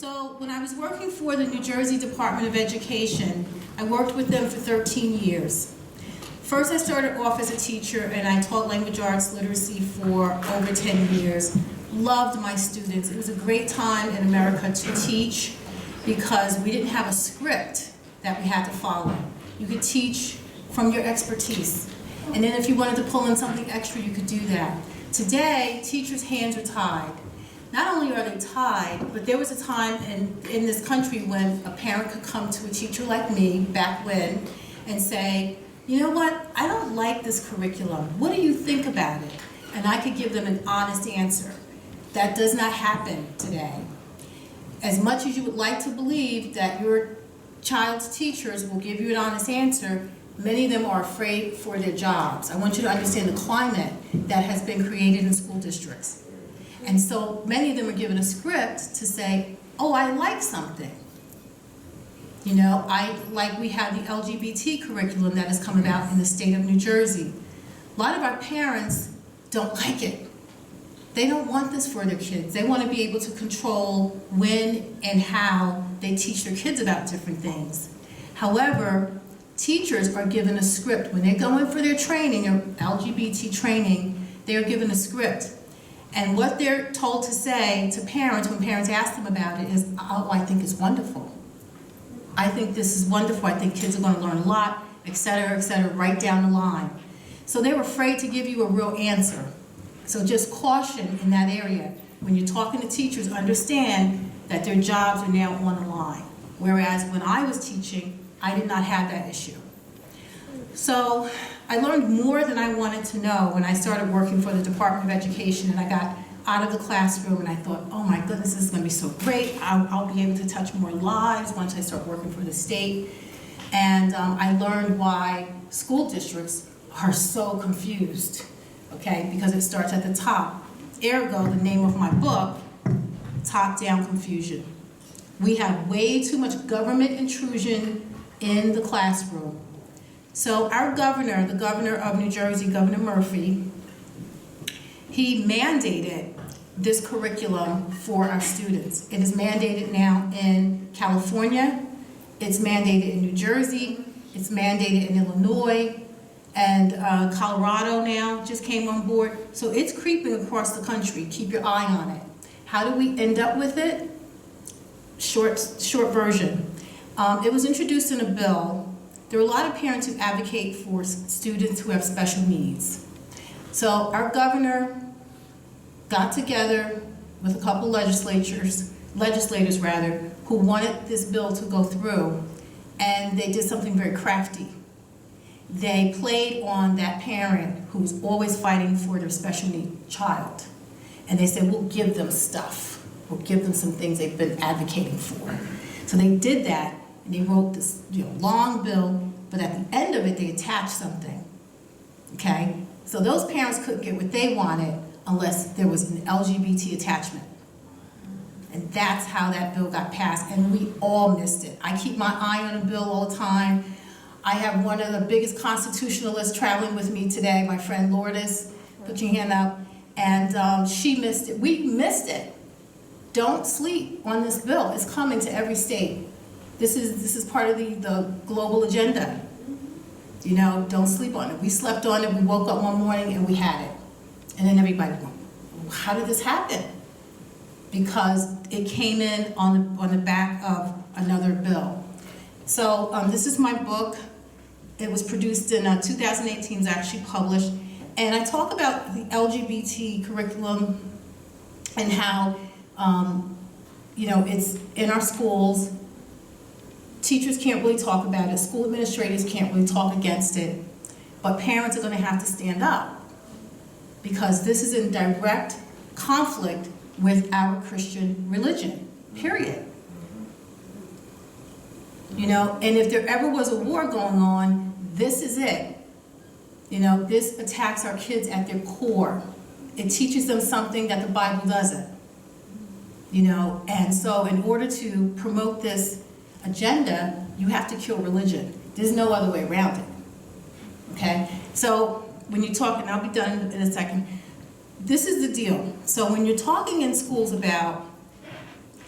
So when I was working for the New Jersey Department of Education, I worked with them for 13 years. First, I started off as a teacher, and I taught language arts literacy for over 10 years. Loved my students. It was a great time in America to teach because we didn't have a script that we had to follow. You could teach from your expertise. And then if you wanted to pull in something extra, you could do that. Today, teachers' hands are tied. Not only are they tied, but there was a time in this country when a parent could come to a teacher like me, back when, and say, you know what, I don't like this curriculum. What do you think about it? And I could give them an honest answer. That does not happen today. As much as you would like to believe that your child's teachers will give you an honest answer, many of them are afraid for their jobs. I want you to understand the climate that has been created in school districts. And so many of them are given a script to say, oh, I like something. You know, we have the LGBT curriculum that has come about in the state of New Jersey. A lot of our parents don't like it. They don't want this for their kids. They want to be able to control when and how they teach their kids about different things. However, teachers are given a script. When they go in for their training, or LGBT training, they are given a script. And what they're told to say to parents when parents ask them about it is, oh, I think it's wonderful. I think this is wonderful. I think kids are going to learn a lot, et cetera, right down the line. So they're afraid to give you a real answer. So just caution in that area. When you're talking to teachers, understand that their jobs are now on the line. Whereas when I was teaching, I did not have that issue. So I learned more than I wanted to know when I started working for the Department of Education, and I got out of the classroom and I thought, oh my goodness, this is going to be so great. I'll be able to touch more lives once I start working for the state. And I learned why school districts are so confused, okay, because it starts at the top. Ergo, the name of my book, Top-Down Confusion. We have way too much government intrusion in the classroom. So our governor, the governor of New Jersey, Governor Murphy, he mandated this curriculum for our students. It is mandated now in California, it's mandated in New Jersey, it's mandated in Illinois, and Colorado now just came on board. So it's creeping across the country. Keep your eye on it. How do we end up with it? Short version. It was introduced in a bill. There are a lot of parents who advocate for students who have special needs. So our governor got together with a couple legislators who wanted this bill to go through, and they did something very crafty. They played on that parent who's always fighting for their special need child. And they said, we'll give them stuff. We'll give them some things they've been advocating for. So they did that. And they wrote this long bill, but at the end of it, they attached something, okay? So those parents couldn't get what they wanted unless there was an LGBT attachment. And that's how that bill got passed, and we all missed it. I keep my eye on a bill all the time. I have one of the biggest constitutionalists traveling with me today, my friend Lourdes, put your hand up, and she missed it. We missed it. Don't sleep on this bill. It's coming to every state. This is part of the global agenda. You know, don't sleep on it. We slept on it, we woke up one morning and we had it. And then everybody went, how did this happen? Because it came in on the back of another bill. So this is my book. It was produced in 2018, it's actually published. And I talk about the LGBT curriculum and how, you know, it's in our schools. Teachers can't really talk about it, school administrators can't really talk against it, but parents are going to have to stand up because this is in direct conflict with our Christian religion, period. You know, and if there ever was a war going on, this is it. You know, this attacks our kids at their core. It teaches them something that the Bible doesn't. You know, and so in order to promote this agenda, you have to kill religion. There's no other way around it, okay? So when you talk, and I'll be done in a second, this is the deal. So when you're talking in schools about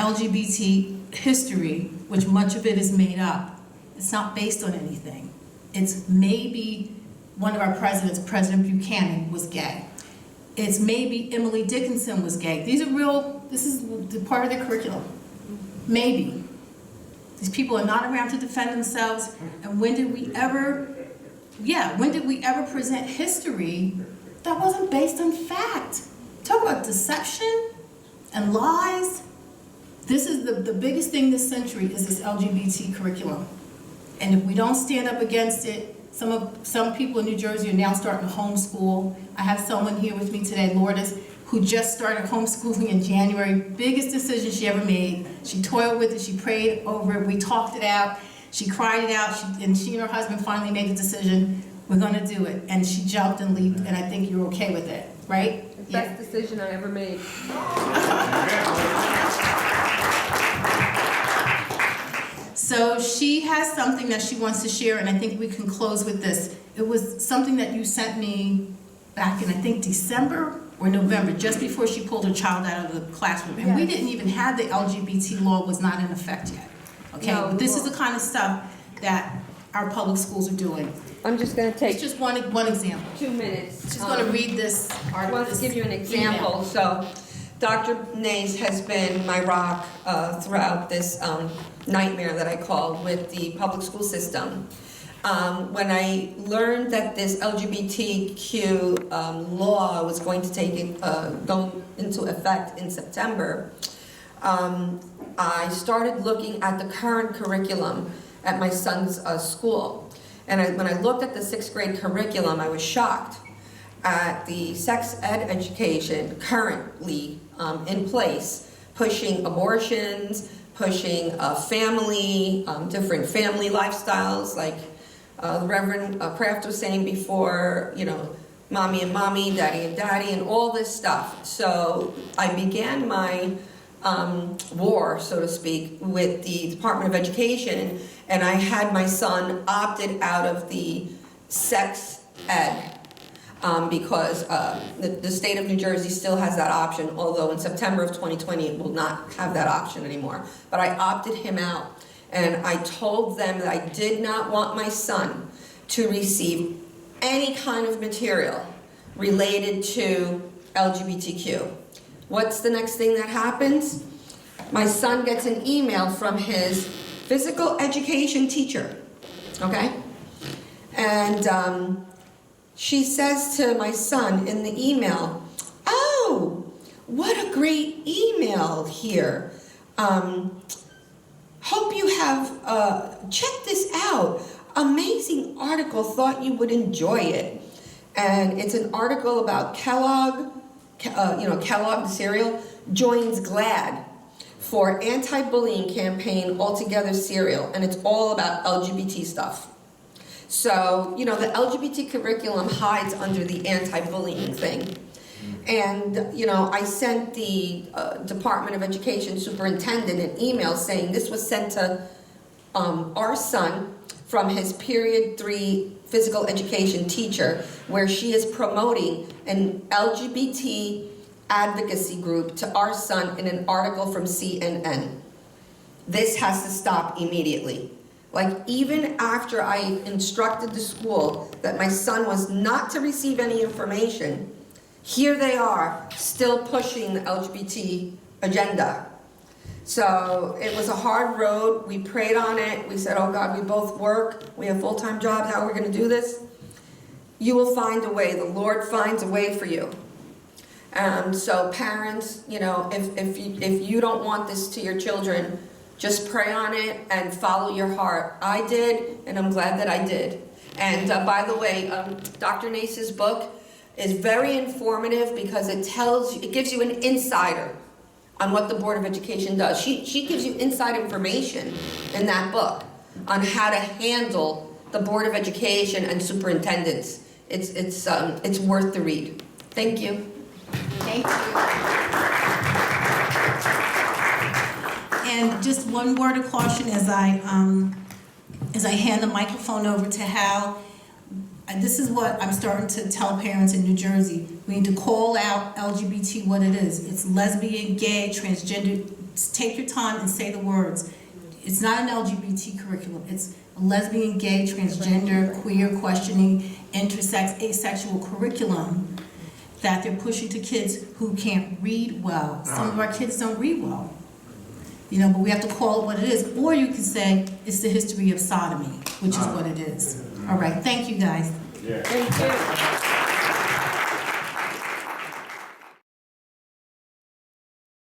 LGBT history, which much of it is made up. It's not based on anything. It's maybe one of our presidents, President Buchanan, was gay. It's maybe Emily Dickinson was gay. These are real, this is the part of the curriculum. Maybe. These people are not around to defend themselves, and when did we ever present history that wasn't based on fact? Talk about deception and lies. This is the biggest thing this century is this LGBT curriculum. And if we don't stand up against it, some people in New Jersey are now starting to homeschool. I have someone here with me today, Lourdes, who just started homeschooling in January. Biggest decision she ever made. She toiled with it, she prayed over it, we talked it out, she cried it out, and she and her husband finally made the decision, we're gonna do it. And she jumped and leaped, and I think you're okay with it, right? Best decision I ever made. So she has something that she wants to share, and I think we can close with this. It was something that you sent me back in, I think, December or November, just before she pulled her child out of the classroom. And we didn't even have the LGBT law, was not in effect yet. Okay, No, but this is the kind of stuff that our public schools are doing. I'm just going to take It's just one example. 2 minutes. Just going to read this I article. want to give you an example. So, Dr. Nace has been my rock throughout this nightmare that I called with the public school system. When I learned that this LGBTQ law was going to go into effect in September, I started looking at the current curriculum at my son's school. And when I looked at the 6th grade curriculum, I was shocked at the sex ed education currently in place, pushing abortions, pushing family, different family lifestyles, like the Reverend Kraft was saying before, you know, mommy and mommy, daddy and daddy, and all this stuff. So I began my war, so to speak, with the Department of Education, and I had my son opted out of the sex ed because the state of New Jersey still has that option, although in September of 2020 it will not have that option anymore. But I opted him out, and I told them that I did not want my son to receive any kind of material related to LGBTQ. What's the next thing that happens? My son gets an email from his physical education teacher, okay? And she says to my son in the email, "Oh, what a great email here. Hope you have checked this out. Amazing article, thought you would enjoy it." And it's an article about Kellogg, Kellogg the cereal, joins GLAAD for anti-bullying campaign Altogether cereal, and it's all about LGBT stuff. So, you know, the LGBT curriculum hides under the anti-bullying thing. And, you know, I sent the Department of Education superintendent an email saying this was sent to our son from his period 3 physical education teacher, where she is promoting an LGBT advocacy group to our son in an article from CNN. This has to stop immediately. Like, even after I instructed the school that my son was not to receive any information, here they are still pushing the LGBT agenda. So it was a hard road. We prayed on it. We said, oh God, we both work. We have full-time jobs. How are we going to do this? You will find a way. The Lord finds a way for you. So parents, you know, if you don't want this to your children, just pray on it and follow your heart. I did, and I'm glad that I did. And by the way, Dr. Nace's book is very informative because it gives you an insider on what the Board of Education does. She gives you inside information in that book on how to handle the Board of Education and superintendents. It's worth the read. Thank you. Thank you. And just one word of caution as I hand the microphone over to Hal. This is what I'm starting to tell parents in New Jersey. We need to call out LGBT what it is. It's lesbian, gay, transgender, take your time and say the words. It's not an LGBT curriculum. It's a lesbian, gay, transgender, queer, questioning, intersex, asexual curriculum that they're pushing to kids who can't read well. Some of our kids don't read well. You know, but we have to call it what it is. Or you can say it's the history of sodomy, which is what it is. All right, thank you guys. Yeah. Thank you.